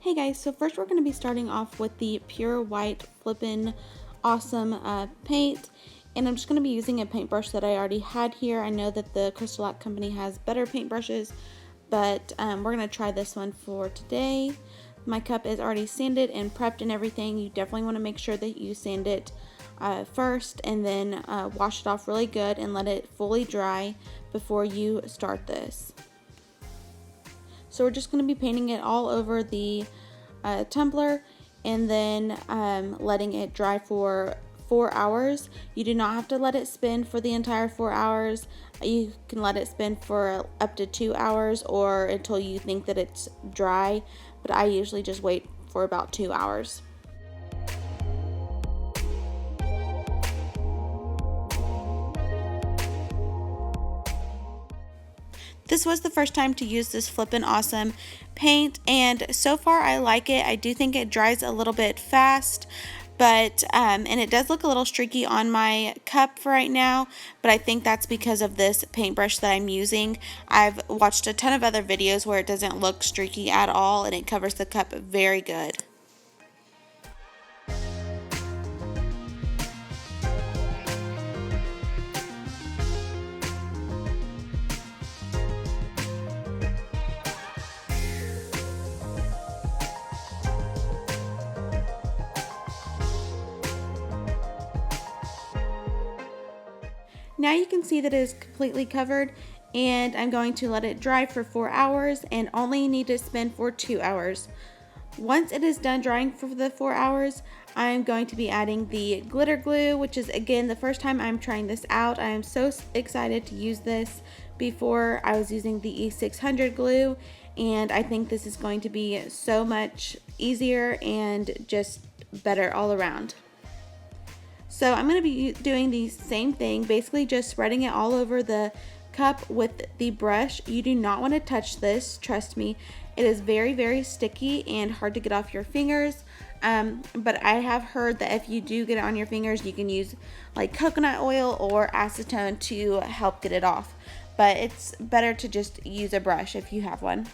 Hey guys, so first we're going to be starting off with the Pure White Flippin' Awesome paint, and I'm just going to be using a paintbrush that I already had here. I know that the CRYSTALAC company has better paintbrushes, but we're going to try this one for today. My cup is already sanded and prepped and everything. You definitely want to make sure that you sand it first and then wash it off really good and let it fully dry before you start this. So we're just going to be painting it all over the tumbler and then letting it dry for 4 hours. You do not have to let it spin for the entire 4 hours. You can let it spin for up to 2 hours or until you think that it's dry, but I usually just wait for about 2 hours. This was the first time to use this Flippin' Awesome paint, and so far I like it. I do think it dries a little bit fast, but and it does look a little streaky on my cup for right now, but I think that's because of this paintbrush that I'm using. I've watched a ton of other videos where it doesn't look streaky at all and it covers the cup very good. Now you can see that it is completely covered, and I'm going to let it dry for 4 hours and only need to spin for 2 hours. Once it is done drying for the 4 hours, I'm going to be adding the glitter glue, which is again the first time I'm trying this out. I am so excited to use this. Before I was using the E600 glue, and I think this is going to be so much easier and just better all around. So I'm going to be doing the same thing, basically just spreading it all over the cup with the brush. You do not want to touch this, trust me. It is very sticky and hard to get off your fingers. But I have heard that if you do get it on your fingers, you can use like coconut oil or acetone to help get it off. But it's better to just use a brush if you have one.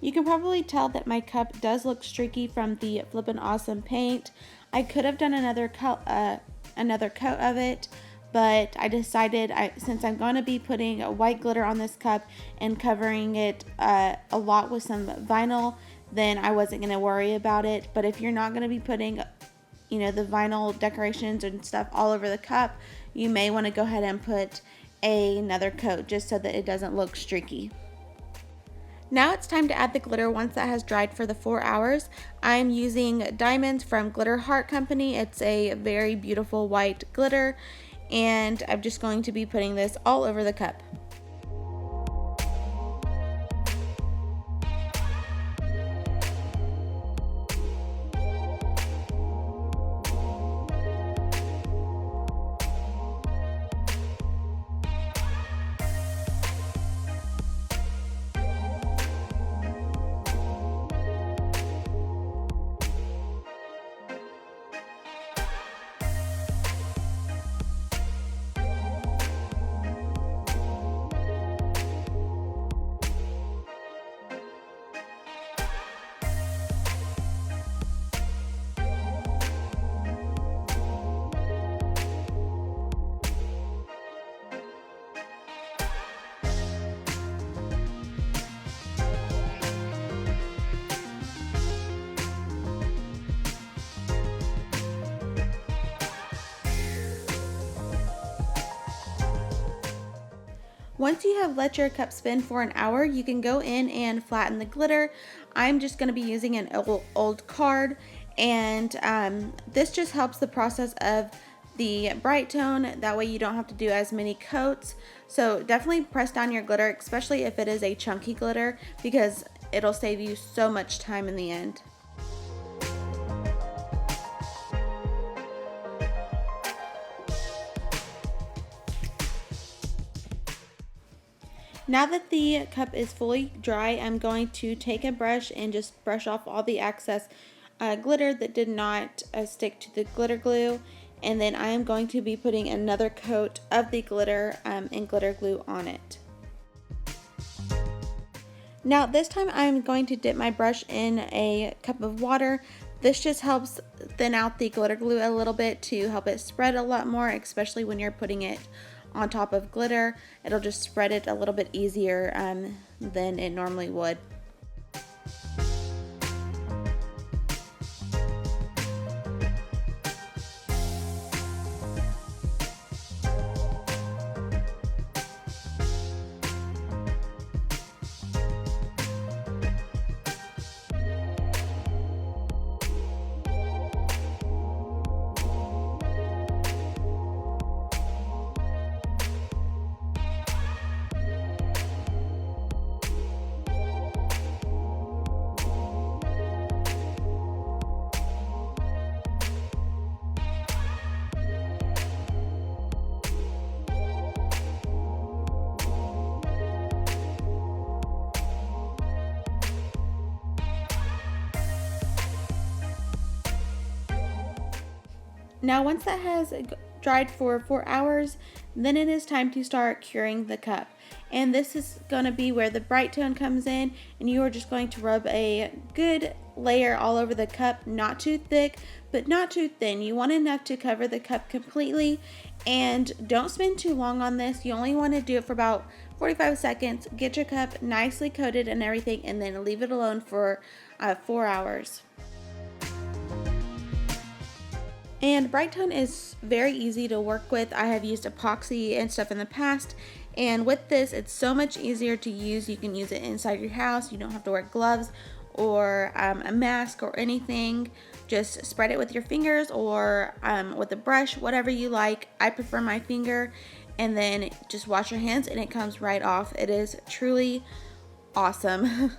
You can probably tell that my cup does look streaky from the Flippin' Awesome paint. I could have done another coat of it, but I decided since I'm going to be putting a white glitter on this cup and covering it a lot with some vinyl, then I wasn't going to worry about it. But if you're not going to be putting, the vinyl decorations and stuff all over the cup, you may want to go ahead and put another coat just so that it doesn't look streaky. Now it's time to add the glitter once that has dried for the 4 hours. I'm using Diamonds from Glitter Heart Company. It's a very beautiful white glitter, and I'm just going to be putting this all over the cup. Once you have let your cup spin for an hour, you can go in and flatten the glitter. I'm just going to be using an old card, and this just helps the process of the bright tone. That way you don't have to do as many coats. So definitely press down your glitter, especially if it is a chunky glitter, because it'll save you so much time in the end. Now that the cup is fully dry, I'm going to take a brush and just brush off all the excess glitter that did not stick to the glitter glue. And then I am going to be putting another coat of the glitter and glitter glue on it. Now this time I'm going to dip my brush in a cup of water. This just helps thin out the glitter glue a little bit to help it spread a lot more, especially when you're putting it on top of glitter. It'll just spread it a little bit easier than it normally would. Now once that has dried for 4 hours, then it is time to start curing the cup. And this is going to be where the bright tone comes in, and you are just going to rub a good layer all over the cup, not too thick, but not too thin. You want enough to cover the cup completely, and don't spend too long on this. You only want to do it for about 45 seconds. Get your cup nicely coated and everything, and then leave it alone for 4 hours. And bright tone is very easy to work with. I have used epoxy and stuff in the past, and with this it's so much easier to use. You can use it inside your house. You don't have to wear gloves or a mask or anything. Just spread it with your fingers or with a brush, whatever you like. I prefer my finger, and then just wash your hands and it comes right off. It is truly awesome.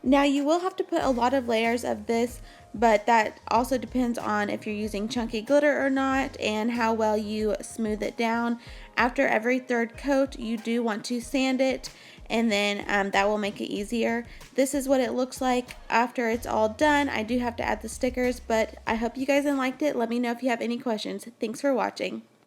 Now you will have to put a lot of layers of this, but that also depends on if you're using chunky glitter or not and how well you smooth it down. After every third coat, you do want to sand it, and then that will make it easier. This is what it looks like after it's all done. I do have to add the stickers, but I hope you guys liked it. Let me know if you have any questions. Thanks for watching.